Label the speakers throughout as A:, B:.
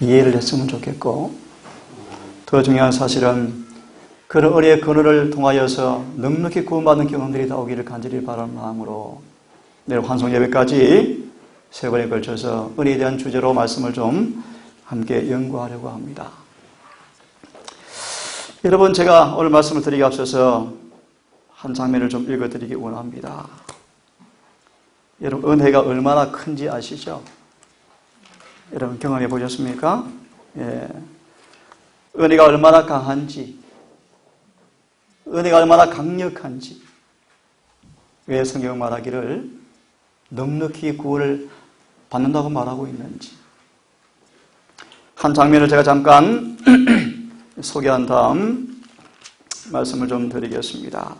A: 이해를 했으면 좋겠고, 더 중요한 사실은 그런 은혜의 근원을 통하여서 넉넉히 구원받는 경험들이 다 오기를 간절히 바라는 마음으로 내일 환송 예배까지 세 번에 걸쳐서 은혜에 대한 주제로 말씀을 좀 함께 연구하려고 합니다. 여러분, 제가 오늘 말씀을 드리기 앞서서 한 장면을 좀 읽어드리기 원합니다. 여러분, 은혜가 얼마나 큰지 아시죠? 여러분 경험해 보셨습니까? 예. 은혜가 얼마나 강한지, 은혜가 얼마나 강력한지, 왜 성경 말하기를 넉넉히 구원을 받는다고 말하고 있는지, 한 장면을 제가 잠깐 소개한 다음 말씀을 좀 드리겠습니다.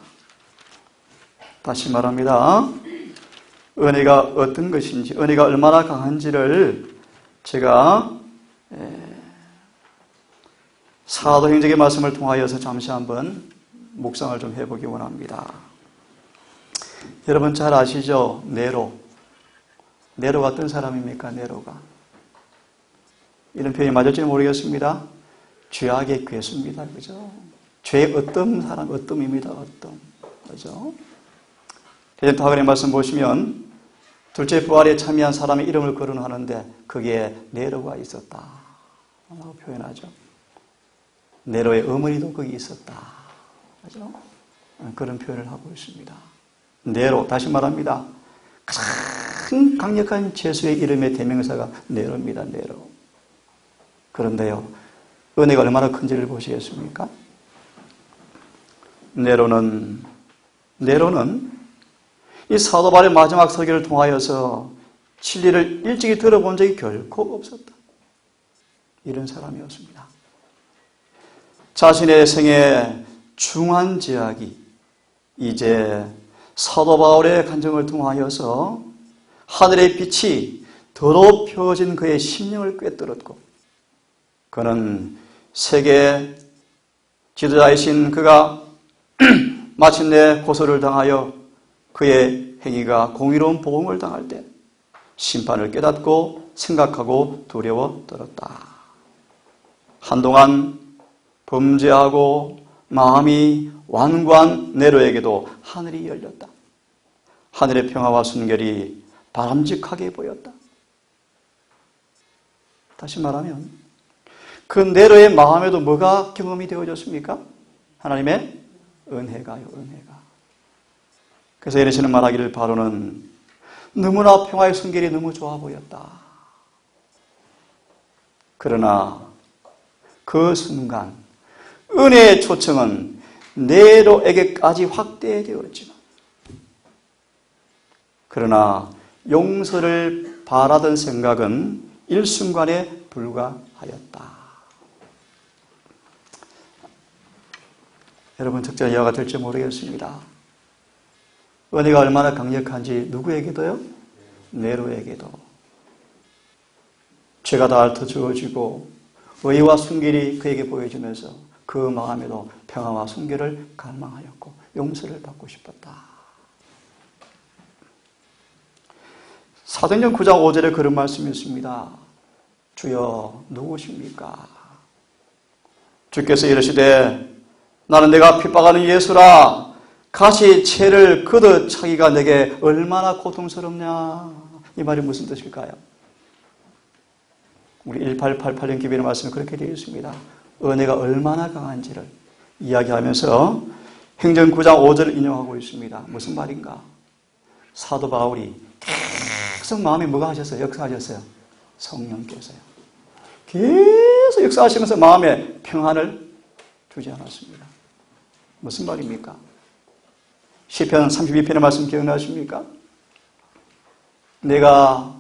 A: 다시 말합니다. 은혜가 어떤 것인지, 은혜가 얼마나 강한지를 제가 사도행적의 말씀을 통하여서 잠시 한번 묵상을 좀 해보기 원합니다. 여러분 잘 아시죠? 네로가 어떤 사람입니까? 네로가 이런 표현이 맞을지는 모르겠습니다. 죄악의 괴수입니다. 그죠? 죄의 어떤 사람, 어떤입니다. 어떤. 그죠? 대전타관의 말씀 보시면 둘째 부활에 참여한 사람의 이름을 거론하는데 거기에 네로가 있었다 라고 표현하죠. 네로의 어머니도 거기 있었다. 그죠? 그런 표현을 하고 있습니다. 네로, 다시 말합니다. 가장 강력한 죄수의 이름의 대명사가 네로입니다. 네로. 그런데요, 은혜가 얼마나 큰지를 보시겠습니까? 네로는 이 사도 바울의 마지막 설교를 통하여서 진리를 일찍이 들어본 적이 결코 없었다. 이런 사람이었습니다. 자신의 생에 중한 제약이 이제 사도 바울의 간증을 통하여서 하늘의 빛이 더럽혀진 그의 심령을 꿰뚫었고, 그는 세계 지도자이신 그가 마침내 고소를 당하여 그의 행위가 공의로운 보응을 당할 때 심판을 깨닫고 생각하고 두려워 떨었다. 한동안 범죄하고 마음이 완고한 네로에게도 하늘이 열렸다. 하늘의 평화와 순결이 바람직하게 보였다. 다시 말하면 그 네로의 마음에도 뭐가 경험이 되어졌습니까? 하나님의 은혜가요, 은혜가. 그래서 이르시는 말하기를 바로는 너무나 평화의 순결이 너무 좋아 보였다. 그러나 그 순간 은혜의 초청은 네로에게까지 확대되었지만, 그러나 용서를 바라던 생각은 일순간에 불과하였다. 여러분 적절한 이해가 될지 모르겠습니다. 은혜가 얼마나 강력한지 누구에게도요? 네로에게도. 죄가 다 alt어주어지고 의와 순결이 그에게 보여지면서 그 마음에도 평화와 순결을 갈망하였고 용서를 받고 싶었다. 사도행전 9장 5절에 그런 말씀이 있습니다. 주여 누구십니까? 주께서 이르시되 나는 내가 핍박하는 예수라. 가시 채를 걷어 차기가 내게 얼마나 고통스럽냐. 이 말이 무슨 뜻일까요? 우리 1888년 기별의 말씀에 그렇게 되어 있습니다. 은혜가 얼마나 강한지를 이야기하면서 행전 9장 5절을 인용하고 있습니다. 무슨 말인가? 사도 바울이 계속 마음에 뭐가 하셨어요? 역사하셨어요? 성령께서요. 계속 역사하시면서 마음에 평안을 주지 않았습니다. 무슨 말입니까? 시편 32편의 말씀 기억나십니까? 내가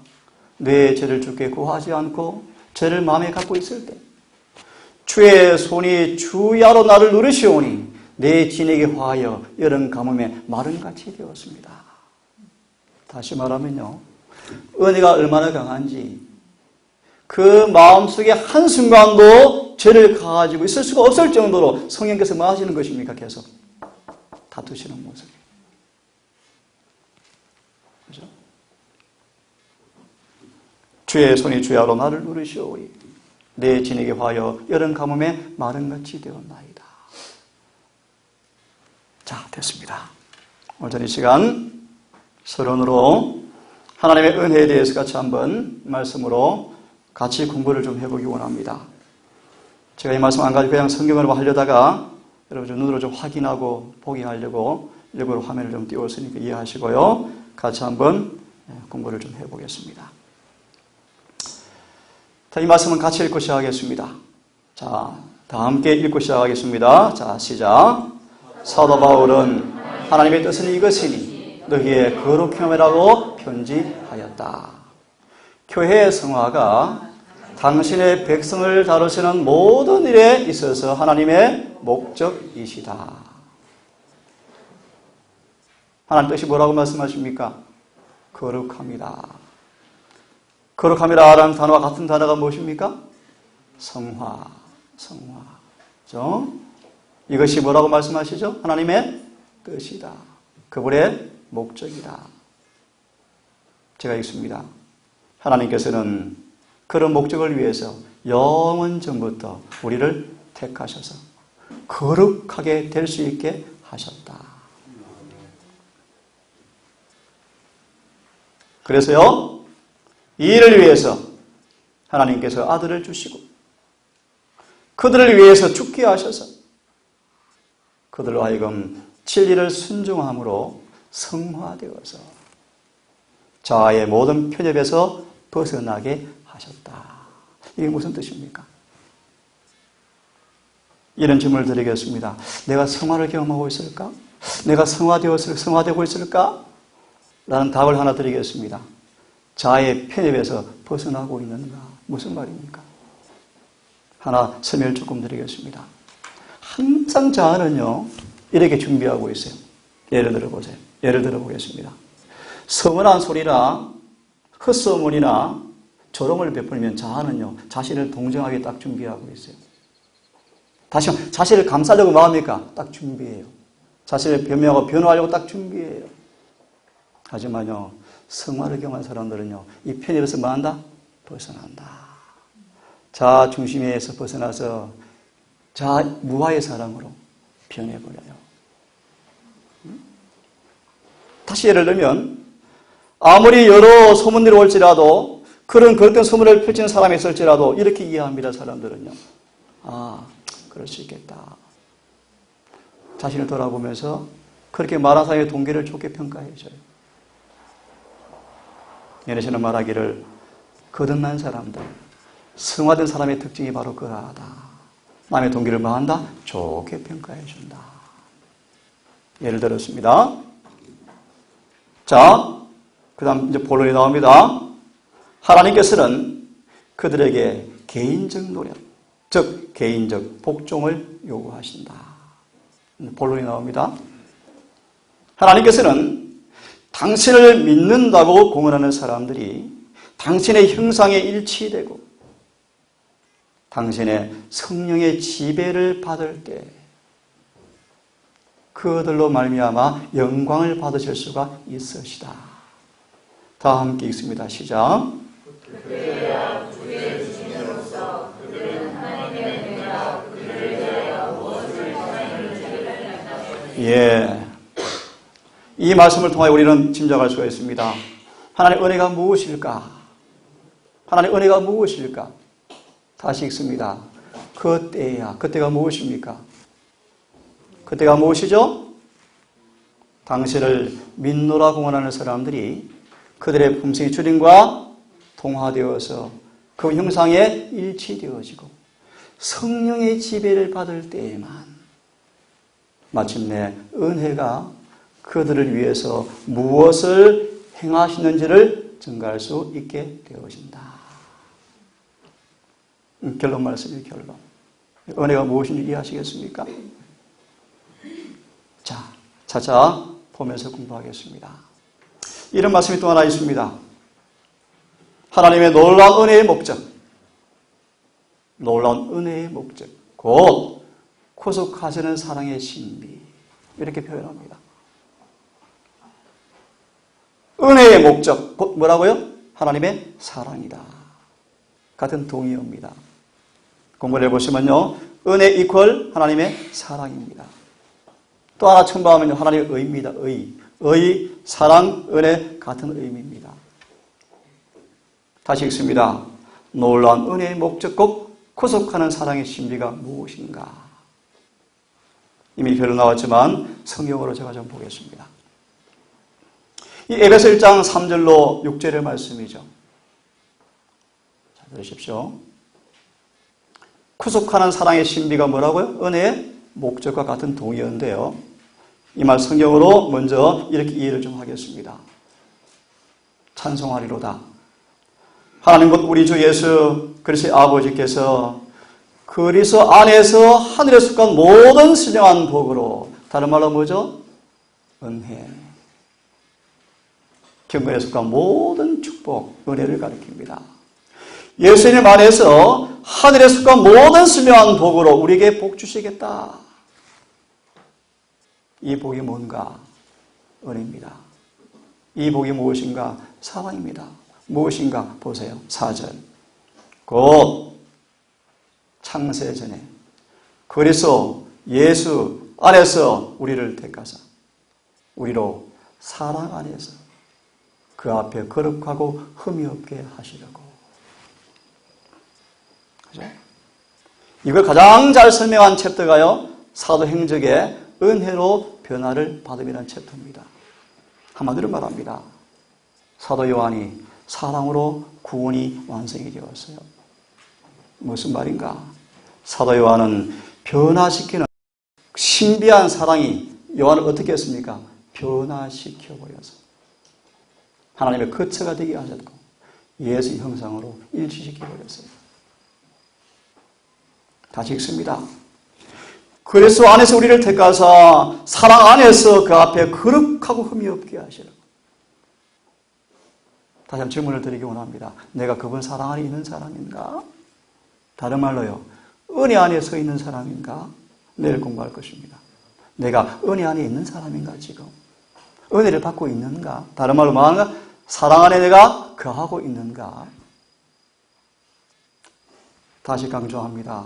A: 내 죄를 주께 구하지 않고 죄를 마음에 갖고 있을 때 주의 손이 주야로 나를 누르시오니 내 진에게 화하여 여름 가뭄에 마른같이 되었습니다. 다시 말하면요, 은혜가 얼마나 강한지 그 마음속에 한순간도 죄를 가지고 있을 수가 없을 정도로 성령께서 뭐 하시는 것입니까? 계속 다투시는 모습. 그죠? 주의 손이 주야로 나를 누르시오니 내 진에게 화하여 여름 가뭄에 마른같이 되었나이다. 자, 됐습니다. 오늘 이 시간 서론으로 하나님의 은혜에 대해서 같이 한번 말씀으로 같이 공부를 좀 해보기 원합니다. 제가 이 말씀 안 가지고 그냥 성경으로 하려다가 여러분 좀 눈으로 좀 확인하고 보게 하려고 일부러 화면을 좀 띄웠으니까 이해하시고요. 같이 한번 공부를 좀 해보겠습니다. 자, 이 말씀은 같이 읽고 시작하겠습니다. 자, 다 함께 읽고 시작하겠습니다. 자, 시작. 사도 바울은 하나님의 뜻은 이것이니 너희의 거룩히 하라고 편지하였다. 교회의 성화가 당신의 백성을 다루시는 모든 일에 있어서 하나님의 목적이시다. 하나님 뜻이 뭐라고 말씀하십니까? 거룩합니다. 거룩함이라는 단어와 같은 단어가 무엇입니까? 성화. 그렇죠? 이것이 뭐라고 말씀하시죠? 하나님의 뜻이다. 그분의 목적이다. 제가 읽습니다. 하나님께서는 그런 목적을 위해서 영원 전부터 우리를 택하셔서 거룩하게 될 수 있게 하셨다. 그래서요, 이 일을 위해서 하나님께서 아들을 주시고 그들을 위해서 죽게 하셔서 그들로 하여금 진리를 순종함으로 성화되어서 자아의 모든 편협에서 벗어나게 하셨다. 이게 무슨 뜻입니까? 이런 질문을 드리겠습니다. 내가 성화를 경험하고 있을까? 내가 성화되고 있을까? 라는 답을 하나 드리겠습니다. 자아의 편협에서 벗어나고 있는가? 무슨 말입니까? 하나 설명을 조금 드리겠습니다. 항상 자아는요, 이렇게 준비하고 있어요. 예를 들어보세요. 예를 들어보겠습니다. 서운한 소리나 헛소문이나 조롱을 베풀면 자아는요, 자신을 동정하게 딱 준비하고 있어요. 다시 한번, 자신을 감싸려고 마음이니까 딱 준비해요. 자신을 변명하고 변호하려고 딱 준비해요. 하지만요, 성화를 경험한 사람들은요, 이 편협에서 뭐 한다? 벗어난다. 자아 중심에서 벗어나서 자아 무아의 사랑으로 변해버려요. 다시 예를 들면, 아무리 여러 소문들이 올지라도 그런 그릇된 소문을 펼치는 사람이 있을지라도 이렇게 이해합니다. 사람들은요. 아, 그럴 수 있겠다. 자신을 돌아보면서 그렇게 말한 사람의 동기를 좋게 평가해줘요. 예내시는 말하기를 거듭난 사람들, 성화된 사람의 특징이 바로 그러하다. 남의 동기를 뭐 한다? 좋게 평가해준다. 예를 들었습니다. 자, 그 다음 이제 본론이 나옵니다. 하나님께서는 그들에게 개인적 노력, 즉 개인적 복종을 요구하신다. 본론이 나옵니다. 하나님께서는 당신을 믿는다고 공언하는 사람들이 당신의 형상에 일치되고 당신의 성령의 지배를 받을 때 그들로 말미암아 영광을 받으실 수가 있으시다. 다 함께 읽습니다. 시작.
B: 그때야 주의 주님으로서 그들은 하나님의 은혜가 그들을 위하여 무엇을 하나님을 제일하였다.
A: 예, 이 말씀을 통하여 우리는 짐작할 수가 있습니다. 하나님의 은혜가 무엇일까? 하나님의 은혜가 무엇일까? 다시 읽습니다. 그때야, 그때가 무엇입니까? 그때가 무엇이죠? 당신을 믿노라 공언하는 사람들이 그들의 품성이 주님과 동화되어서 그 형상에 일치되어지고 성령의 지배를 받을 때에만 마침내 은혜가 그들을 위해서 무엇을 행하시는지를 증거할 수 있게 되어진다. 결론 말씀이 결론. 은혜가 무엇인지 이해하시겠습니까? 자, 차차 보면서 공부하겠습니다. 이런 말씀이 또 하나 있습니다. 하나님의 놀라운 은혜의 목적, 놀라운 은혜의 목적, 곧 구속하시는 사랑의 신비, 이렇게 표현합니다. 은혜의 목적, 곧 뭐라고요? 하나님의 사랑이다. 같은 동의어입니다. 공부를 해보시면요. 은혜 이퀄 하나님의 사랑입니다. 또 하나 첨부하면요. 하나님의 의입니다. 의, 사랑, 은혜 같은 의미입니다. 다시 읽습니다. 놀라운 은혜의 목적국, 구속하는 사랑의 신비가 무엇인가? 이미 별로 나왔지만 성경으로 제가 좀 보겠습니다. 이 에베소 1장 3절로 6절의 말씀이죠. 잘 들으십시오. 구속하는 사랑의 신비가 뭐라고요? 은혜의 목적과 같은 동의어인데요. 이 말 성경으로 먼저 이렇게 이해를 좀 하겠습니다. 찬송하리로다. 하나님 곧 우리 주 예수 그리스도의 아버지께서 그리스도 안에서 하늘에 속한 모든 신령한 복으로, 다른 말로 뭐죠? 은혜. 경건에 속한 모든 축복, 은혜를 가리킵니다. 예수님 안에서 하늘에 속한 모든 신령한 복으로 우리에게 복 주시겠다. 이 복이 뭔가? 은혜입니다. 이 복이 무엇인가? 사랑입니다. 무엇인가? 보세요. 4절. 곧 창세 전에 그리스도 예수 안에서 우리를 택하사 우리로 사랑 안에서 그 앞에 거룩하고 흠이 없게 하시려고. 그죠? 이걸 가장 잘 설명한 챕터가요. 사도행적의 은혜로 변화를 받음이라는 챕터입니다. 한마디로 말합니다. 사도 요한이 사랑으로 구원이 완성이 되었어요. 무슨 말인가? 사도 요한은 변화시키는 신비한 사랑이 요한을 어떻게 했습니까? 변화시켜버려서 하나님의 거처가 되게 하셨고 예수의 형상으로 일치시켜버렸어요. 다시 읽습니다. 그리스도 안에서 우리를 택하사 사랑 안에서 그 앞에 거룩하고 흠이 없게 하시라고. 다시 한번 질문을 드리기 원합니다. 내가 그분 사랑 안에 있는 사람인가? 다른 말로요. 은혜 안에 서 있는 사람인가? 내일 공부할 것입니다. 내가 은혜 안에 있는 사람인가 지금? 은혜를 받고 있는가? 다른 말로 말하는가? 사랑 안에 내가 거하고 있는가? 다시 강조합니다.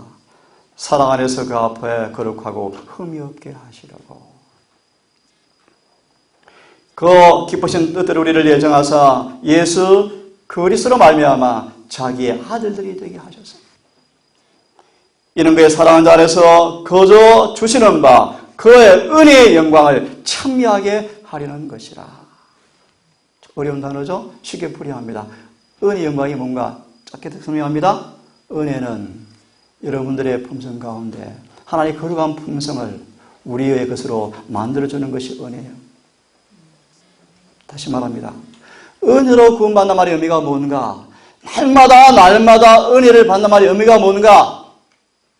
A: 사랑 안에서 그 앞에 거룩하고 흠이 없게 하시라고. 그 기쁘신 뜻대로 우리를 예정하사 예수 그리스도로 말미암아 자기의 아들들이 되게 하셨습니다. 이는 그의 사랑하는 자 안에서 거저 주시는 바 그의 은혜의 영광을 찬미하게 하려는 것이라. 어려운 단어죠? 쉽게 풀이합니다. 은혜의 영광이 뭔가 짧게 설명합니다. 은혜는 여러분들의 품성 가운데 하나님의 거룩한 품성을 우리의 것으로 만들어주는 것이 은혜예요. 다시 말합니다. 은혜로 구원받는 말의 의미가 뭔가? 날마다 은혜를 받는 말의 의미가 뭔가?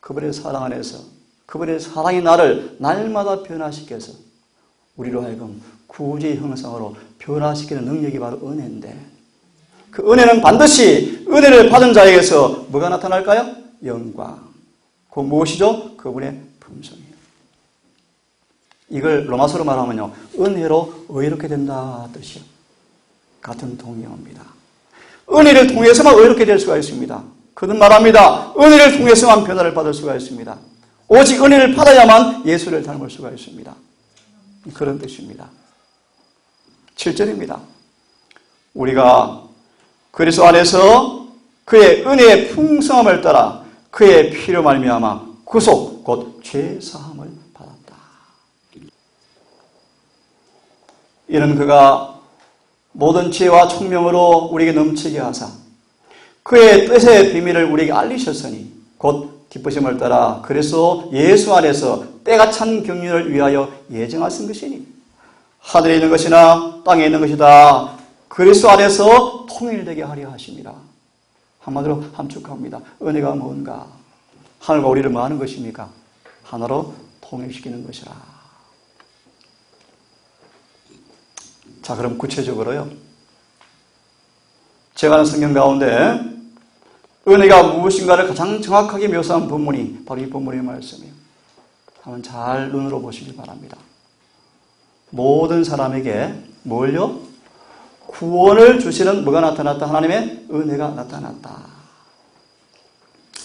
A: 그분의 사랑 안에서 그분의 사랑이 나를 날마다 변화시켜서 우리로 하여금 구주의 형상으로 변화시키는 능력이 바로 은혜인데, 그 은혜는 반드시 은혜를 받은 자에게서 뭐가 나타날까요? 영광. 그 무엇이죠? 그분의 품성이에요. 이걸 로마서로 말하면요, 은혜로 의롭게 된다 뜻이요. 같은 동의어입니다. 은혜를 통해서만 의롭게 될 수가 있습니다. 그는 말합니다. 은혜를 통해서만 변화를 받을 수가 있습니다. 오직 은혜를 받아야만 예수를 닮을 수가 있습니다. 그런 뜻입니다. 7절입니다. 우리가 그리스도 안에서 그의 은혜의 풍성함을 따라 그의 피로 말미암아 구속 곧 죄사함을 받았다. 이는 그가 모든 지혜와 총명으로 우리에게 넘치게 하사 그의 뜻의 비밀을 우리에게 알리셨으니 곧 기쁘심을 따라 그리스도 예수 안에서 때가 찬 경륜을 위하여 예정하신 것이니 하늘에 있는 것이나 땅에 있는 것이다 그리스도 안에서 통일되게 하려 하십니다. 한마디로 함축합니다. 은혜가 뭔가? 하늘과 우리를 뭐 하는 것입니까? 하나로 통일시키는 것이라. 자, 그럼 구체적으로요. 제가 아는 성경 가운데 은혜가 무엇인가를 가장 정확하게 묘사한 본문이 바로 이 본문의 말씀이에요. 한번 잘 눈으로 보시기 바랍니다. 모든 사람에게 뭘요? 구원을 주시는 뭐가 나타났다? 하나님의 은혜가 나타났다.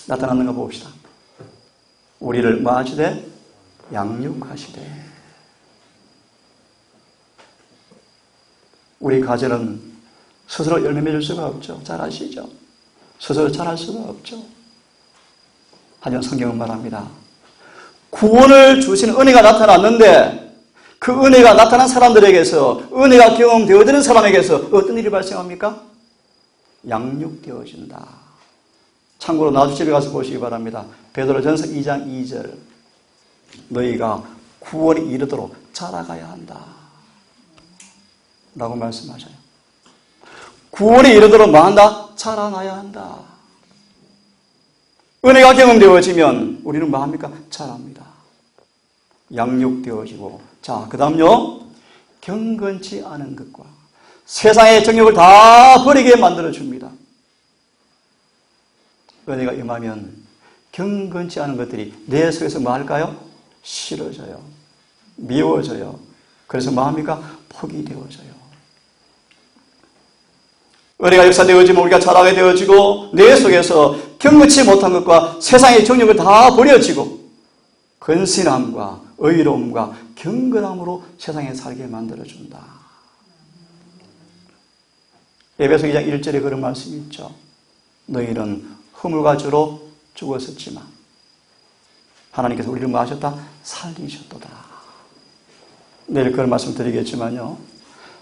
A: 나타나는 거 봅시다. 우리를 뭐 하시되? 양육하시되. 우리 가정은 스스로 열매 맺을 수가 없죠. 잘 아시죠? 스스로 잘할 수가 없죠. 하지만 성경은 말합니다. 구원을 주시는 은혜가 나타났는데 그 은혜가 나타난 사람들에게서, 은혜가 경험되어지는 사람에게서 어떤 일이 발생합니까? 양육되어진다. 참고로 나주 집에 가서 보시기 바랍니다. 베드로전서 2장 2절. 너희가 구원이 이르도록 자라가야 한다 라고 말씀하셔요. 구원이 이르도록 뭐 한다? 자라나야 한다. 은혜가 경험되어지면 우리는 뭐 합니까? 자랍니다. 양육되어지고. 자, 그 다음요. 경건치 않은 것과 세상의 정욕을 다 버리게 만들어줍니다. 은혜가 임하면 경건치 않은 것들이 내 속에서 뭐 할까요? 싫어져요. 미워져요. 그래서 뭐 합니까? 폭이 되어져요. 은혜가 역사되어지면 우리가 자라게 되어지고 내 속에서 경건치 못한 것과 세상의 정욕을 다 버려지고 근신함과 의로움과 경건함으로 세상에 살게 만들어준다. 에베소 2장 1절에 그런 말씀이 있죠. 너희는 허물과 죄로 죽었었지만 하나님께서 우리를 뭐 하셨다? 살리셨도다. 내일 그런 말씀 드리겠지만요.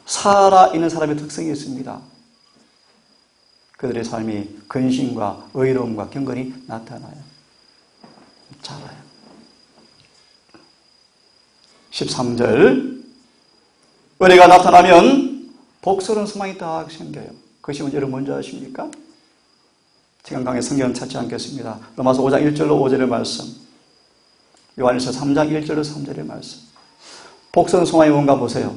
A: 살아있는 사람의 특성이 있습니다. 그들의 삶이 근신과 의로움과 경건이 나타나요. 자라요. 13절. 은혜가 나타나면 복스러운 소망이 딱 생겨요. 그것이 여러분 뭔지 아십니까? 시간 강의 성경은 찾지 않겠습니다. 로마서 5장 1절로 5절의 말씀, 요한일서 3장 1절로 3절의 말씀. 복스러운 소망이 뭔가 보세요.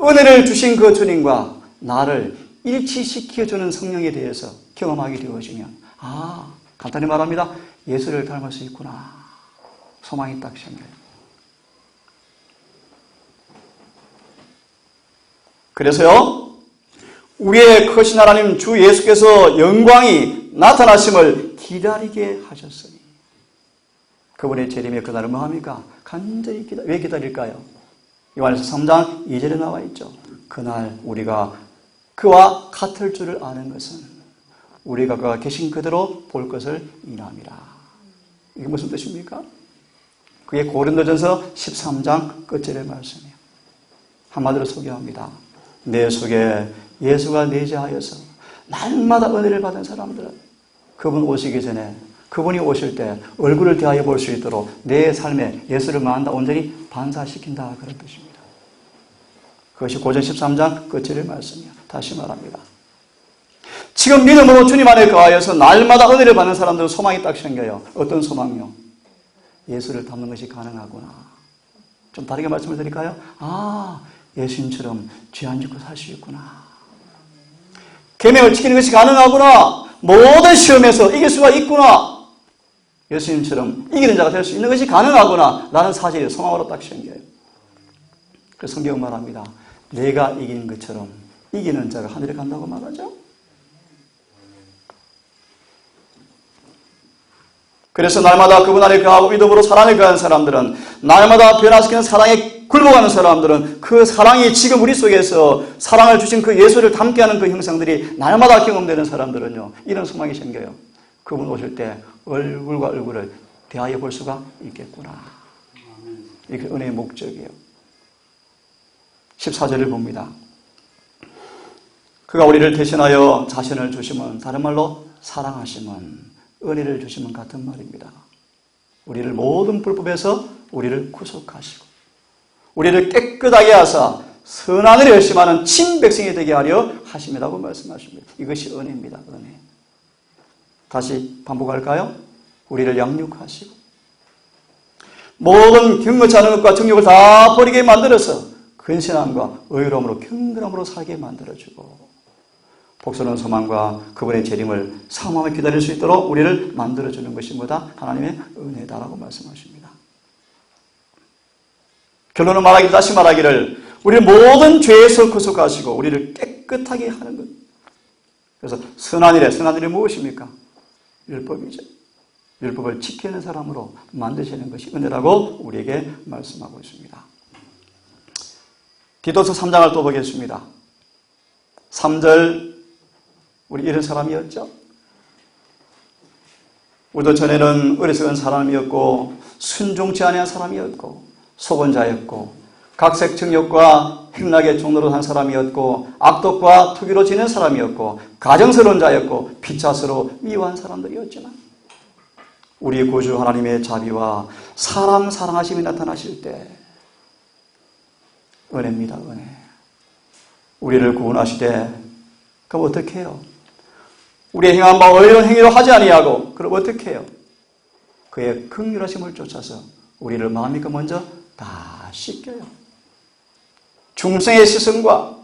A: 은혜를 주신 그 주님과 나를 일치시켜주는 성령에 대해서 경험하게 되어지면, 간단히 말합니다. 예수를 닮을 수 있구나. 소망이 딱 생겨요. 그래서요, 우리의 크신 하나님 주 예수께서 영광이 나타나심을 기다리게 하셨으니, 그분의 재림의 그날은 뭐합니까? 간절히 왜 기다릴까요? 요한일서 3장 2절에 나와 있죠. 그날 우리가 그와 같을 줄을 아는 것은 우리가 그가 계신 그대로 볼 것을 인함이라. 이게 무슨 뜻입니까? 그게 고린도전서 13장 끝절의 말씀이에요. 한마디로 소개합니다. 내 속에 예수가 내재하여서 날마다 은혜를 받은 사람들은 그분 오시기 전에, 그분이 오실 때 얼굴을 대하여 볼 수 있도록 내 삶에 예수를 만다 온전히 반사시킨다, 그런 뜻입니다. 그것이 고전 13장 끝절의 말씀이에요. 다시 말합니다. 지금 믿음으로 주님 안에 거하여서 날마다 은혜를 받는 사람들은 소망이 딱 생겨요. 어떤 소망이요? 예수를 닮는 것이 가능하구나. 좀 다르게 말씀을 드릴까요? 예수님처럼 죄 안 짓고 살 수 있구나. 계명을 지키는 것이 가능하구나. 모든 시험에서 이길 수가 있구나. 예수님처럼 이기는 자가 될 수 있는 것이 가능하구나. 라는 사실이 소망으로 딱 생겨요. 그래서 성경은 말합니다. 내가 이기는 것처럼 이기는 자가 하늘에 간다고 말하죠. 그래서 날마다 그분 안에 거하고 믿음으로 사랑에 거하는 사람들은, 날마다 변화시키는 사랑에 굴복하는 사람들은 그 사랑이 지금 우리 속에서 사랑을 주신 그 예수를 닮게 하는 그 형상들이 날마다 경험되는 사람들은요, 이런 소망이 생겨요. 그분 오실 때 얼굴과 얼굴을 대하여 볼 수가 있겠구나. 이게 은혜의 목적이에요. 14절을 봅니다. 그가 우리를 대신하여 자신을 주시면, 다른 말로 사랑하시면, 은혜를 주시면 같은 말입니다. 우리를 모든 불법에서 우리를 구속하시고 우리를 깨끗하게 하사 선한 일에 열심하는 친백성이 되게 하려 하심이라고 말씀하십니다. 이것이 은혜입니다. 은혜. 다시 반복할까요? 우리를 양육하시고 모든 경건치 않은 것과 정욕을 다 버리게 만들어서 근신함과 의로움으로 경건함으로 살게 만들어주고 복스러운 소망과 그분의 재림을 사모하며 기다릴 수 있도록 우리를 만들어주는 것이 뭐다? 하나님의 은혜다라고 말씀하십니다. 결론은 다시 말하기를 우리를 모든 죄에서 구속하시고 우리를 깨끗하게 하는 것. 그래서 선한 일이 무엇입니까? 율법이죠. 율법을 지키는 사람으로 만드시는 것이 은혜라고 우리에게 말씀하고 있습니다. 디도서 3장을 또 보겠습니다. 3절, 우리 이런 사람이었죠? 우리도 전에는 어리석은 사람이었고 순종치 아니한 사람이었고 속은 자였고 각색 정욕과 행락의 종로로 한 사람이었고 악독과 투기로 지낸 사람이었고 가정스러운 자였고 피차스로 미워한 사람들이었지만 우리 구주 하나님의 자비와 사람 사랑하심이 나타나실 때 은혜입니다. 은혜. 우리를 구원하시되 그럼 어떻게 해요? 우리의 행한 바 의로운 행위를 하지 아니하고 그럼 어떻게 해요? 그의 긍휼하심을 쫓아서 우리를 마음이고 먼저 다 씻겨요. 중생의 시선과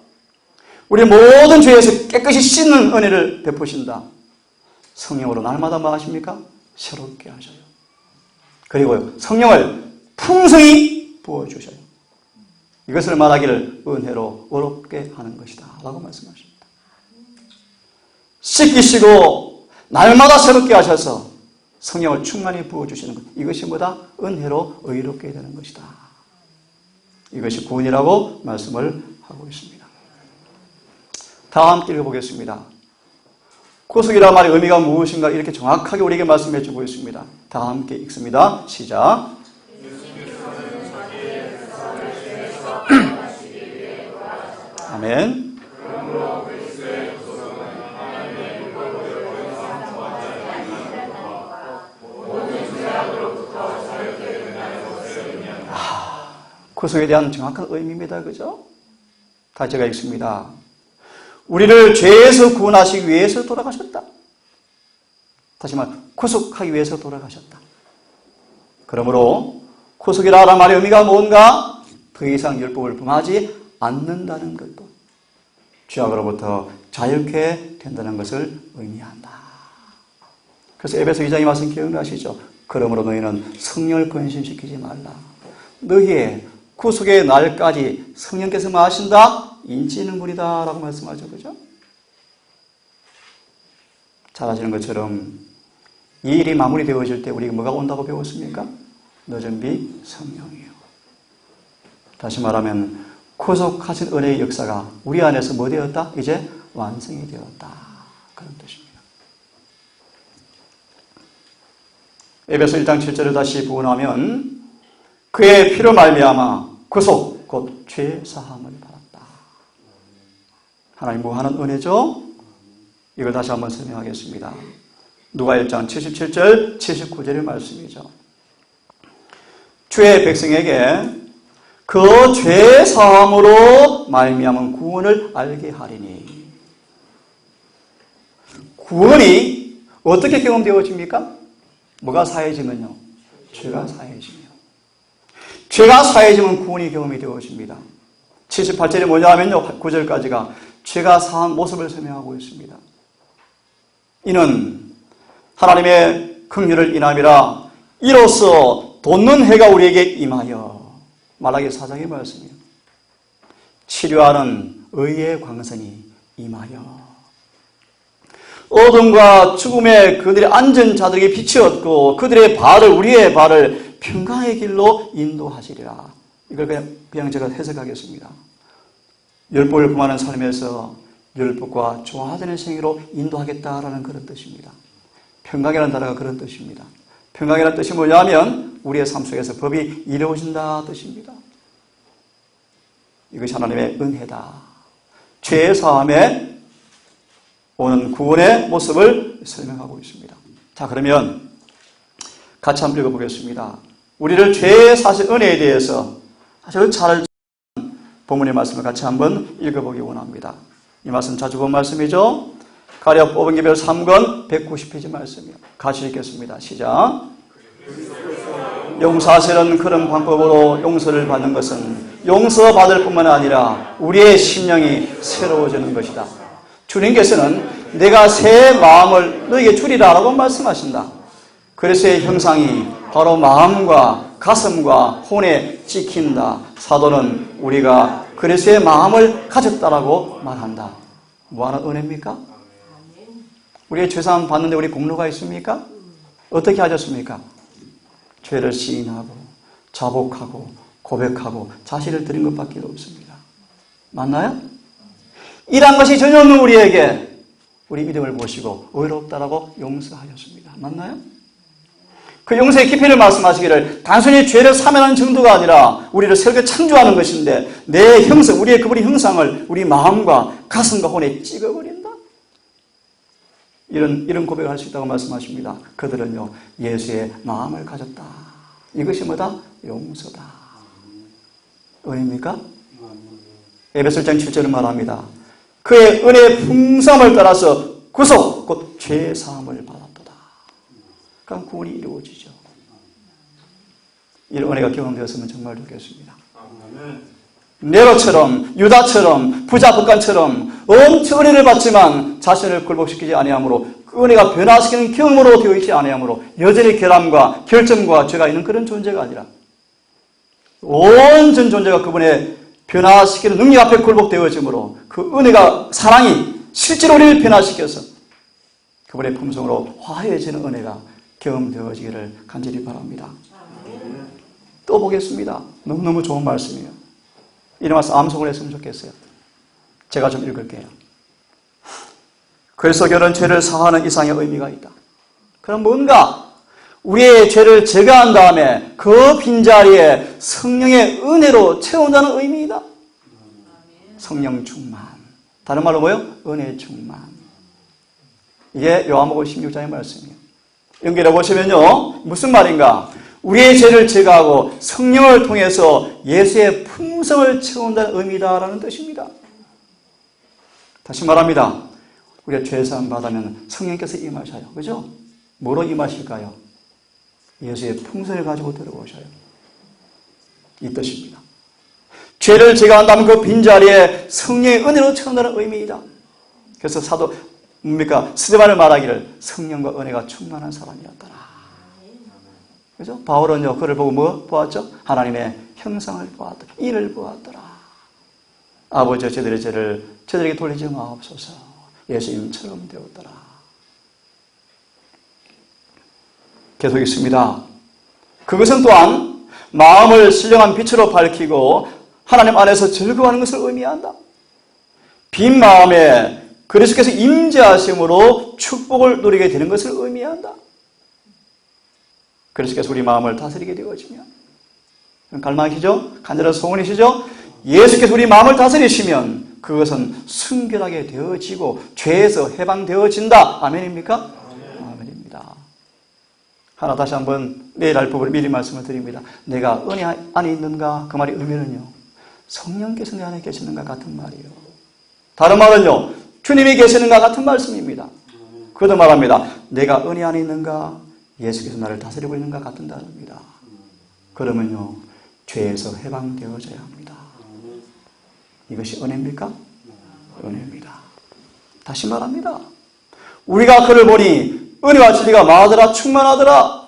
A: 우리 모든 죄에서 깨끗이 씻는 은혜를 베푸신다. 성령으로 날마다 뭐 하십니까? 새롭게 하셔요. 그리고 성령을 풍성히 부어주셔요. 이것을 말하기를 은혜로 어렵게 하는 것이다 라고 말씀하십니다. 씻기시고 날마다 새롭게 하셔서 성령을 충만히 부어주시는 것, 이것이 뭐다? 은혜로 의롭게 되는 것이다. 이것이 구원이라고 말씀을 하고 있습니다. 다 함께 읽어보겠습니다. 구속이라는 말의 의미가 무엇인가 이렇게 정확하게 우리에게 말씀해 주고 있습니다. 다 함께 읽습니다. 시작. 아멘. 구속에 대한 정확한 의미입니다. 그죠? 다시 제가 읽습니다. 우리를 죄에서 구원하시기 위해서 돌아가셨다. 다시 말, 구속하기 위해서 돌아가셨다. 그러므로 구속이라는 말의 의미가 뭔가? 더 이상 율법을 범하지 않는다는 것도 죄악으로부터 자유케 된다는 것을 의미한다. 그래서 에베소 2장의 말씀 기억나시죠? 그러므로 너희는 성령을 근심시키지 말라. 너희의 구속의 날까지 성령께서 뭐 하신다? 인치는 분이다 라고 말씀하죠. 그죠? 잘 아시는 것처럼 이 일이 마무리되어질 때 우리가 뭐가 온다고 배웠습니까? 늦은 비 성령이요. 다시 말하면 구속하신 은혜의 역사가 우리 안에서 뭐 되었다? 이제 완성이 되었다. 그런 뜻입니다. 에베소 1장 7절을 다시 부원하면 그의 피로 말미암아 구속 곧 죄 사함을 받았다. 하나님 무한한 은혜죠? 이걸 다시 한번 설명하겠습니다. 누가 1장 77절 79절의 말씀이죠. 주의 백성에게 그 죄 사함으로 말미암은 구원을 알게 하리니. 구원이 어떻게 경험되어집니까? 뭐가 사해지면요? 죄가 사해지면. 죄가 사해지면 구원이 경험이 되어집니다. 78절이 뭐냐 하면요, 9절까지가 죄가 사한 모습을 설명하고 있습니다. 이는 하나님의 긍휼을 인함이라 이로써 돋는 해가 우리에게 임하여. 말라기 4장의 말씀이에요. 치료하는 의의 광선이 임하여 어둠과 죽음의 그들의 앉은 자들에게 빛이 얻고 그들의 발을, 우리의 발을 평강의 길로 인도하시리라. 이걸 그냥 제가 해석하겠습니다. 율법을 범하는 삶에서 율법과 좋아지는 생애로 인도하겠다라는 그런 뜻입니다. 평강이라는 단어가 그런 뜻입니다. 평강이라는 뜻이 뭐냐면 우리의 삶 속에서 법이 이루어진다 뜻입니다. 이것이 하나님의 은혜다. 죄의 사함에 오는 구원의 모습을 설명하고 있습니다. 자, 그러면 같이 한번 읽어보겠습니다. 우리를 죄의 사실 은혜에 대해서 아주 잘 본문의 말씀을 같이 한번 읽어보기 원합니다. 이 말씀 자주 본 말씀이죠. 가랴 뽑은 개별 3권 190페이지 말씀이요. 같이 읽겠습니다. 시작. 용서하시는 그런 방법으로 용서를 받는 것은 용서받을 뿐만 아니라 우리의 심령이 새로워지는 것이다. 주님께서는 내가 새 마음을 너에게 주리라 라고 말씀하신다. 그리스도의 형상이 바로 마음과 가슴과 혼에 찍힌다. 사도는 우리가 그리스도의 마음을 가졌다라고 말한다. 뭐하는 은혜입니까? 우리의 죄사함 받는데 우리 공로가 있습니까? 어떻게 하셨습니까? 죄를 시인하고 자복하고 고백하고 자신을 드린 것밖에 없습니다. 맞나요? 이러한 것이 전혀 없는 우리에게 우리 믿음을 보시고 의롭다라고 용서하셨습니다. 맞나요? 그 용서의 깊이를 말씀하시기를 단순히 죄를 사면하는 정도가 아니라 우리를 새롭게 창조하는 것인데 내 형상, 우리의 그분의 형상을 우리 마음과 가슴과 혼에 찍어버린다. 이런 고백을 할 수 있다고 말씀하십니다. 그들은요 예수의 마음을 가졌다. 이것이 뭐다? 용서다. 은혜입니까? 에베소 1장 7절은 말합니다. 그의 은혜의 풍성함을 따라서 구속 곧 죄사함을 받았도다. 그럼 구원이 이루어지죠. 이런 은혜가 경험되었으면 정말 좋겠습니다. 네로처럼 유다처럼 부자 북간처럼 엄청 은혜를 받지만 자신을 굴복시키지 아니하므로 그 은혜가 변화시키는 경험으로 되어 있지 아니하므로 여전히 결함과 결점과 죄가 있는 그런 존재가 아니라 온 전 존재가 그분의 변화시키는 능력 앞에 굴복되어지므로 그 은혜가 사랑이 실제로 우리를 변화시켜서 그분의 품성으로 화해해지는 은혜가 경험되어지기를 간절히 바랍니다. 또 보겠습니다. 너무너무 좋은 말씀이에요. 이런 말씀 암송을 했으면 좋겠어요. 제가 좀 읽을게요. 그리스도교는 죄를 사하는 이상의 의미가 있다. 그럼 뭔가 우리의 죄를 제거한 다음에 그 빈자리에 성령의 은혜로 채운다는 의미이다. 성령 충만. 다른 말로 뭐예요? 은혜 충만. 이게 요한복음 16장의 말씀이에요. 연결해 보시면요. 무슨 말인가? 우리의 죄를 제거하고 성령을 통해서 예수의 품성을 채운다는 의미다라는 뜻입니다. 다시 말합니다. 우리가 죄사함 받으면 성령께서 임하셔요. 그죠? 뭐로 임하실까요? 예수의 품성을 가지고 들어오셔요. 이 뜻입니다. 죄를 제거한다면 그 빈자리에 성령의 은혜로 채운다는 의미이다. 그래서 스데반을 말하기를 성령과 은혜가 충만한 사람이었더라. 그죠? 바울은요, 그를 보고 뭐 보았죠? 하나님의 형상을 보았더라. 이를 보았더라. 아버지여 저들의 죄를 저들에게 돌리지 마옵소서. 예수님처럼 되었더라. 계속 있습니다. 그것은 또한 마음을 신령한 빛으로 밝히고 하나님 안에서 즐거워하는 것을 의미한다. 빈 마음에 그리스도께서 임재하심으로 축복을 누리게 되는 것을 의미한다. 그리스도께서 우리 마음을 다스리게 되어지면 갈망이시죠? 간절한 소원이시죠? 예수께서 우리 마음을 다스리시면 그것은 순결하게 되어지고 죄에서 해방되어진다. 아멘입니까? 아멘입니다. 하나 다시 한번 내일 할 부분을 미리 말씀을 드립니다. 내가 은혜 안에 있는가? 그 말의 의미는요, 성령께서 내 안에 계시는가 같은 말이에요. 다른 말은요, 주님이 계시는가 같은 말씀입니다. 그도 말합니다. 내가 은혜 안에 있는가? 예수께서 나를 다스리고 있는가 같은 단어입니다. 그러면요, 죄에서 해방되어져야 합니다. 이것이 은혜입니까? 은혜입니다. 다시 말합니다. 우리가 그를 보니 은혜와 진리가 많으더라 충만하더라.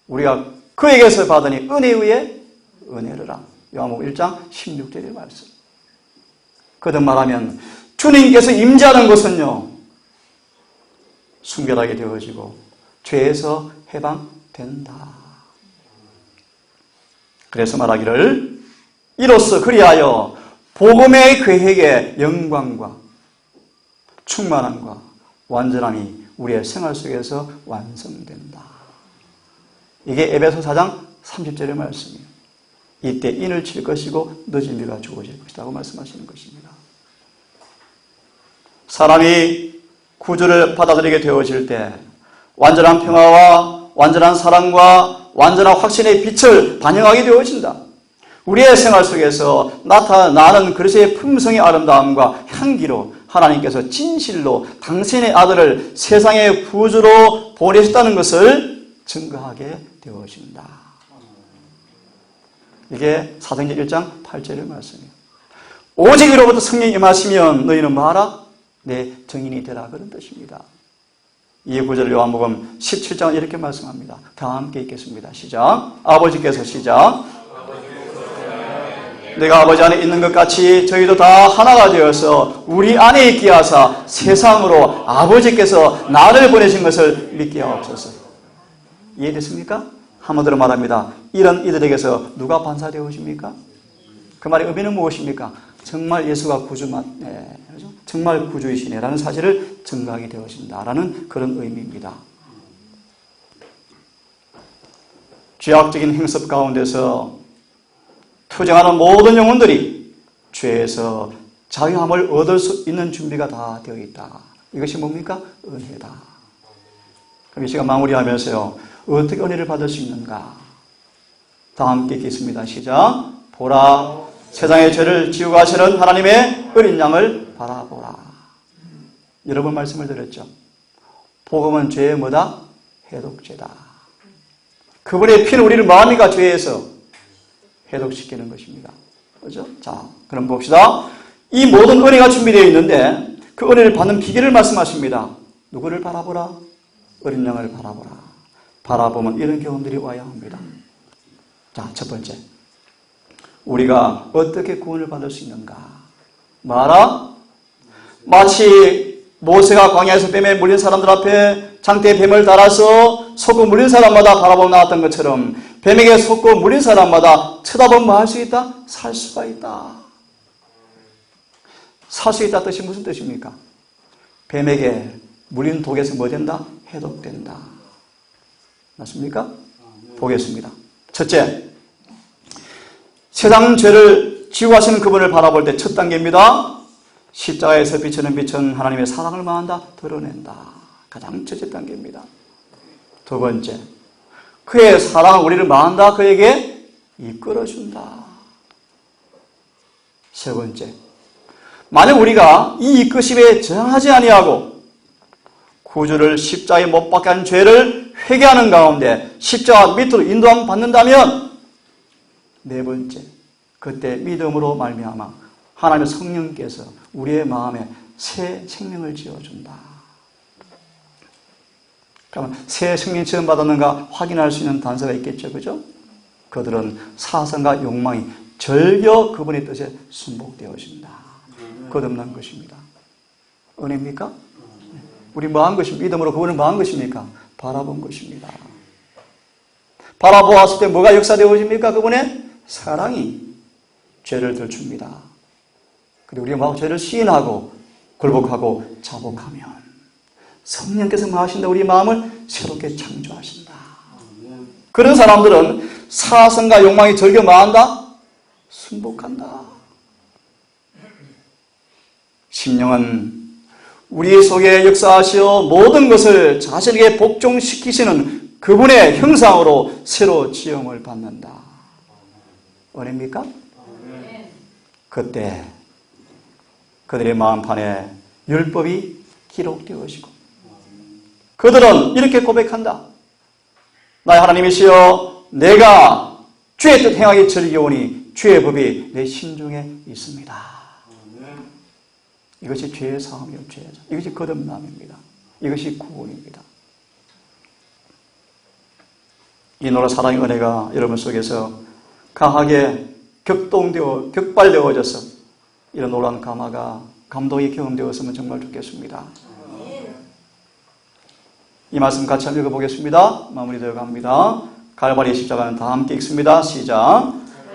A: 우리가 그에게서 받으니 은혜에 의해 은혜르라. 요한복음 1장 16절의 말씀. 거듭 말하면 주님께서 임재하는 것은요, 순결하게 되어지고 죄에서 해방된다. 그래서 말하기를 이로써 그리하여 복음의 계획의 영광과 충만함과 완전함이 우리의 생활 속에서 완성된다. 이게 에베소 4장 30절의 말씀이에요. 이때 인을 칠 것이고 늦은 비가 주어질 것이라고 말씀하시는 것입니다. 사람이 구주를 받아들이게 되어질 때 완전한 평화와 완전한 사랑과 완전한 확신의 빛을 반영하게 되어진다. 우리의 생활 속에서 나타나는 그리스도의 품성의 아름다움과 향기로 하나님께서 진실로 당신의 아들을 세상의 구주로 보내셨다는 것을 증거하게 되어진다. 이게 사도행전 1장 8절의 말씀이에요. 오직 위로부터 성령이 임하시면 너희는 뭐하라? 내 증인이 되라. 그런 뜻입니다. 이 구절을 요한복음 17장은 이렇게 말씀합니다. 다 함께 읽겠습니다. 시작. 아버지께서 시작. 내가 아버지 안에 있는 것 같이 저희도 다 하나가 되어서 우리 안에 있게 하사 세상으로 아버지께서 나를 보내신 것을 믿게 하옵소서. 이해됐습니까? 한마디로 말합니다. 이런 이들에게서 누가 반사되어 오십니까? 그 말의 의미는 무엇입니까? 정말 예수가 그렇죠? 정말 구주이시네라는 사실을 증거하게 되어진다라는 그런 의미입니다. 죄악적인 행습 가운데서 투쟁하는 모든 영혼들이 죄에서 자유함을 얻을 수 있는 준비가 다 되어 있다. 이것이 뭡니까? 은혜다. 그럼 이 시간 마무리하면서요. 어떻게 은혜를 받을 수 있는가? 다 함께 읽겠습니다. 시작. 보라, 세상의 죄를 지우고 가시는 하나님의 어린 양을 바라보라. 여러 번 말씀을 드렸죠. 복음은 죄의 뭐다? 해독죄다. 그분의 피는 우리를 마음이가 죄에서 해독시키는 것입니다. 그렇죠? 자, 그럼 봅시다. 이 모든 은혜가 준비되어 있는데 그 은혜를 받는 비결을 말씀하십니다. 누구를 바라보라? 어린 양을 바라보라. 바라보면 이런 경험들이 와야 합니다. 자, 첫 번째. 우리가 어떻게 구원을 받을 수 있는가? 마라? 마치 모세가 광야에서 뱀에 물린 사람들 앞에 장대에 뱀을 달아서 속고 물린 사람마다 바라보고 나왔던 것처럼 뱀에게 속고 물린 사람마다 쳐다보면 뭐 할 수 있다? 살 수가 있다. 살 수 있다 뜻이 무슨 뜻입니까? 뱀에게 물린 독에서 뭐 된다? 해독된다. 맞습니까? 보겠습니다. 첫째, 세상 죄를 지우고 하시는 그분을 바라볼 때 첫 단계입니다. 십자가에서 비치는 빛은 하나님의 사랑을 마한다, 드러낸다. 가장 첫째 단계입니다. 두 번째, 그의 사랑은 우리를 마한다, 그에게 이끌어준다. 세 번째, 만약 우리가 이 이끄심에 저항하지 아니하고 구주를 십자가에 못 박게 한 죄를 회개하는 가운데 십자가 밑으로 인도함 받는다면 네 번째, 그때 믿음으로 말미암아 하나님의 성령께서 우리의 마음에 새 생명을 지어준다. 그러면 새 생명 지음 받았는가 확인할 수 있는 단서가 있겠죠, 그죠? 그들은 사상과 욕망이 절겨 그분의 뜻에 순복되어진다. 거듭난 것입니다. 은혜입니까? 우리 뭐 한 것입니까? 믿음으로 그분을 뭐 한 것입니까? 바라본 것입니다. 바라보았을 때 뭐가 역사되어집니까? 그분의 사랑이 죄를 들춥니다. 그리고 우리가 막 죄를 시인하고 굴복하고 자복하면 성령께서 뭐 하신다? 우리 마음을 새롭게 창조하신다. 그런 사람들은 사성과 욕망이 절겨 마한다? 순복한다. 심령은 우리 속에 역사하시어 모든 것을 자신에게 복종시키시는 그분의 형상으로 새로 지음을 받는다. 은혜입니까? 그때 그들의 마음판에 율법이 기록되어지고 그들은 이렇게 고백한다. 나의 하나님이시여, 내가 주의 뜻 행하기 즐기오니 주의 법이 내 심중에 있습니다. 이것이 죄의 사함이요, 죄죠. 이것이 거듭남입니다. 이것이 구원입니다. 이 노라 사랑의 은혜가 여러분 속에서 강하게 격발되어져서 이런 놀라운 감동이 경험되었으면 정말 좋겠습니다. 이 말씀 같이 한번 읽어보겠습니다. 마무리되어 갑니다. 갈바리의 십자가는 다 함께 읽습니다. 시작.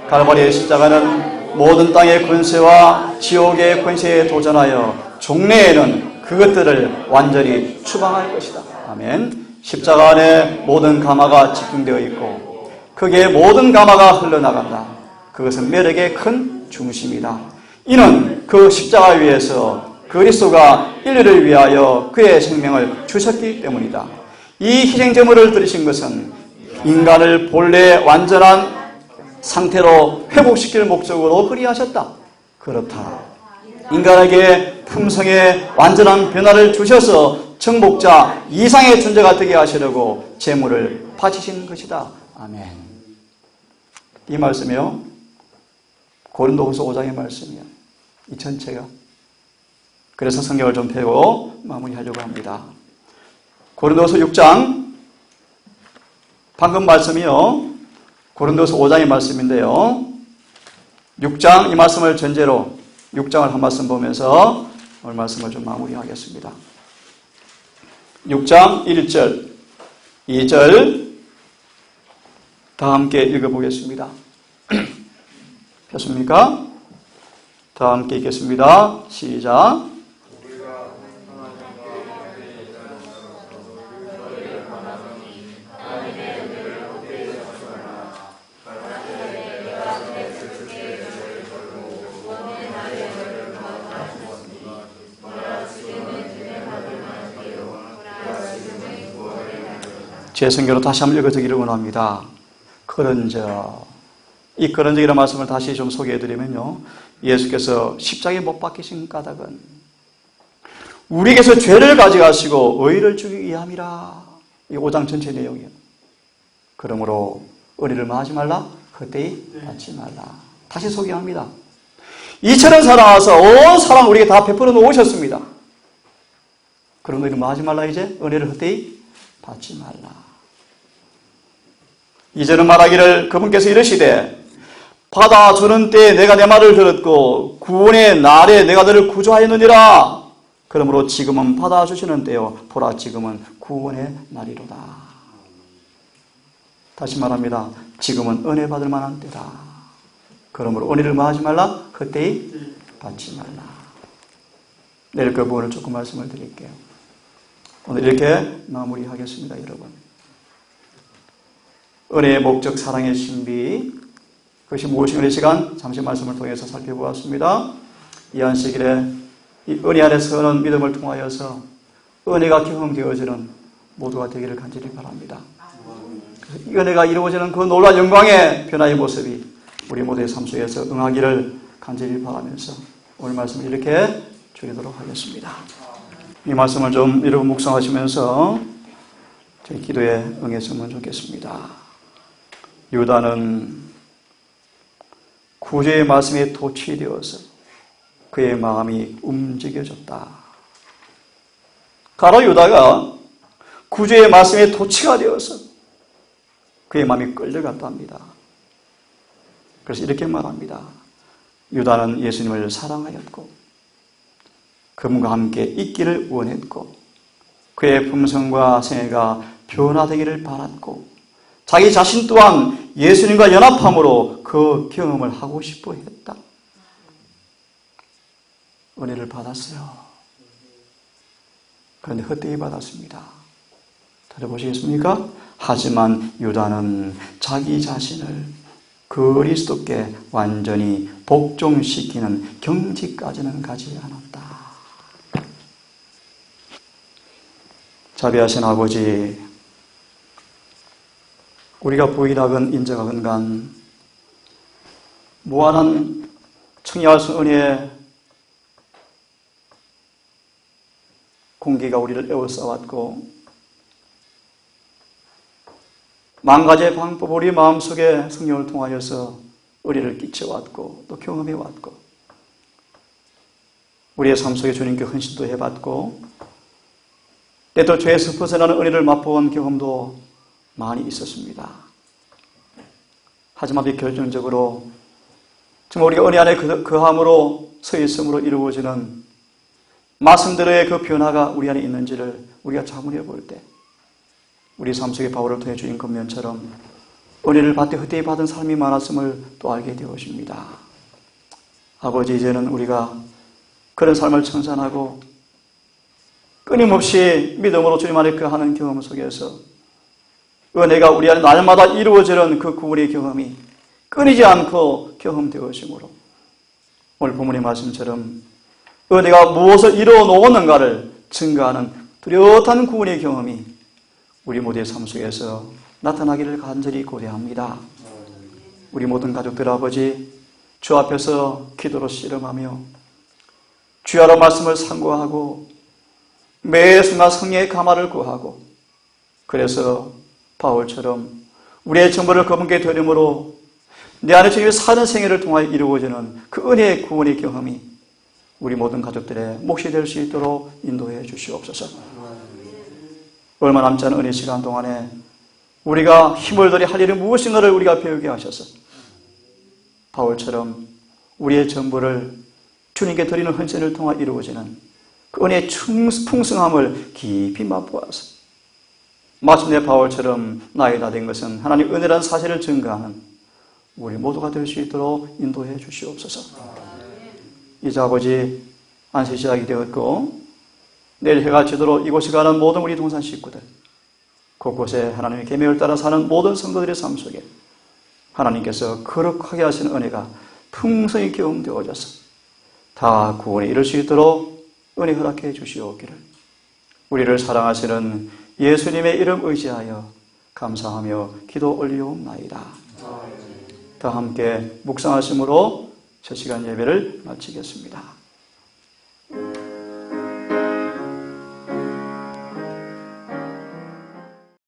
A: 갈바리의 십자가는 모든 땅의 권세와 지옥의 권세에 도전하여 종래에는 그것들을 완전히 추방할 것이다. 아멘. 십자가 안에 모든 감화가 집중되어 있고 거기에 모든 감화가 흘러나간다. 그것은 매력의 큰 중심이다. 이는 그 십자가 위에서 그리스도가 인류를 위하여 그의 생명을 주셨기 때문이다. 이 희생제물을 드리신 것은 인간을 본래 완전한 상태로 회복시킬 목적으로 그리하셨다. 그렇다. 인간에게 품성의 완전한 변화를 주셔서 정복자 이상의 존재가 되게 하시려고 제물을 바치신 것이다. 아멘. 이 말씀이요, 고린도후서 5장의 말씀이요. 이 전체가. 그래서 성경을 좀 펴고 마무리하려고 합니다. 고린도후서 6장, 방금 말씀이요, 고린도서 5장의 말씀인데요. 6장 이 말씀을 전제로 6장을 한 말씀 보면서 오늘 말씀을 좀 마무리하겠습니다. 6장 1절, 2절, 다 함께 읽어보겠습니다. 됐습니까? 다 함께 읽겠습니다. 시작. 제 성경으로 다시 한번 읽어드리기를 원합니다. 그런즉, 이 그런즉이라는 말씀을 다시 좀 소개해드리면요, 예수께서 십자가에 못 박히신 까닭은 우리에게서 죄를 가져가시고 의를 주기 위함이라. 이 5장 전체 내용이에요. 그러므로 의리를 마하지 말라, 헛되이 받지 말라. 다시 소개합니다. 이처럼 살아와서 온 사랑 우리에게 다 베풀어 놓으셨습니다. 그런 의리를 마하지 말라. 이제 은혜를 헛되이 받지 말라. 이제는 말하기를 그분께서 이르시되 받아주는 때에 내가 내 말을 들었고 구원의 날에 내가 너를 구조하였느니라. 그러므로 지금은 받아주시는 때요 보라 지금은 구원의 날이로다. 다시 말합니다. 지금은 은혜 받을 만한 때다. 그러므로 은혜를 마하지 말라, 헛되이 받지 말라. 내일 그 부분을 조금 말씀을 드릴게요. 오늘 이렇게 마무리하겠습니다. 여러분, 은혜의 목적, 사랑의 신비, 그것이 무엇인가 이 시간 잠시 말씀을 통해서 살펴보았습니다. 이 안식일에 이 은혜 안에 서는 믿음을 통하여서 은혜가 경험되어지는 모두가 되기를 간절히 바랍니다. 이 은혜가 이루어지는 그 놀라운 영광의 변화의 모습이 우리 모두의 삶 속에서 응하기를 간절히 바라면서 오늘 말씀을 이렇게 줄이도록 하겠습니다. 이 말씀을 좀 여러분 묵상하시면서 제 기도에 응했으면 좋겠습니다. 유다는 구주의 말씀에 도취되어서 그의 마음이 움직여졌다. 가로 유다가 구주의 말씀에 도취가 되어서 그의 마음이 끌려갔다 합니다. 그래서 이렇게 말합니다. 유다는 예수님을 사랑하였고 그분과 함께 있기를 원했고 그의 품성과 생애가 변화되기를 바랐고 자기 자신 또한 예수님과 연합함으로 그 경험을 하고 싶어 했다. 은혜를 받았어요. 그런데 헛되이 받았습니다. 들어보시겠습니까? 하지만 유다는 자기 자신을 그리스도께 완전히 복종시키는 경지까지는 가지 않았다. 자비하신 아버지, 우리가 부인하건 인정하건 간 무한한 청량할 수 은혜의 공기가 우리를 에워싸왔고 만 가지의 방법 우리 마음속에 성령을 통하여서 우리를 끼쳐왔고 또 경험해왔고 우리의 삶 속에 주님께 헌신도 해봤고 때도 죄에서 벗어나는 은혜를 맛보은 경험도 많이 있었습니다. 하지만 결정적으로 정말 우리가 은혜 안에 거함으로 서 있음으로 이루어지는 말씀대로의 그 변화가 우리 안에 있는지를 우리가 자문해 볼 때 우리 삶 속에 바울을 통해 주인 권면처럼 은혜를 받되 헛되이 받은 삶이 많았음을 또 알게 되었습니다. 아버지, 이제는 우리가 그런 삶을 청산하고 끊임없이 믿음으로 주님 안에 거하는 경험 속에서 은혜가 우리 안에 날마다 이루어지는 그 구원의 경험이 끊이지 않고 경험되어지므로 오늘 본문의 말씀처럼 은혜가 무엇을 이루어 놓았는가를 증거하는 뚜렷한 구원의 경험이 우리 모두의 삶 속에서 나타나기를 간절히 고대합니다. 우리 모든 가족들 아버지, 주 앞에서 기도로 씨름하며 주야로 말씀을 상고하고 매 순간 성령의 감화를 구하고 그래서 바울처럼 우리의 전부를 그분께 드림으로 내 안에 주님의 사는 생애를 통하여 이루어지는 그 은혜의 구원의 경험이 우리 모든 가족들의 몫이 될 수 있도록 인도해 주시옵소서. 얼마 남지 않은 은혜 시간 동안에 우리가 힘을 들여 할 일이 무엇인가를 우리가 배우게 하셔서 바울처럼 우리의 전부를 주님께 드리는 헌신을 통하여 이루어지는 그 은혜의 풍성함을 깊이 맛보아서 마침내 바울처럼 나이 다 된 것은 하나님 은혜라는 사실을 증거하는 우리 모두가 될 수 있도록 인도해 주시옵소서. 이제 아버지 안식 시작이 되었고 내일 해가 지도록 이곳에 가는 모든 우리 동산 식구들, 곳곳에 하나님의 계명을 따라 사는 모든 성도들의 삶 속에 하나님께서 거룩하게 하시는 은혜가 풍성히 경험되어져서 다 구원에 이룰 수 있도록 은혜 허락해 주시옵기를 우리를 사랑하시는 예수님의 이름 의지하여 감사하며 기도 올리옵나이다. 다 함께 묵상하심으로 첫 시간 예배를 마치겠습니다.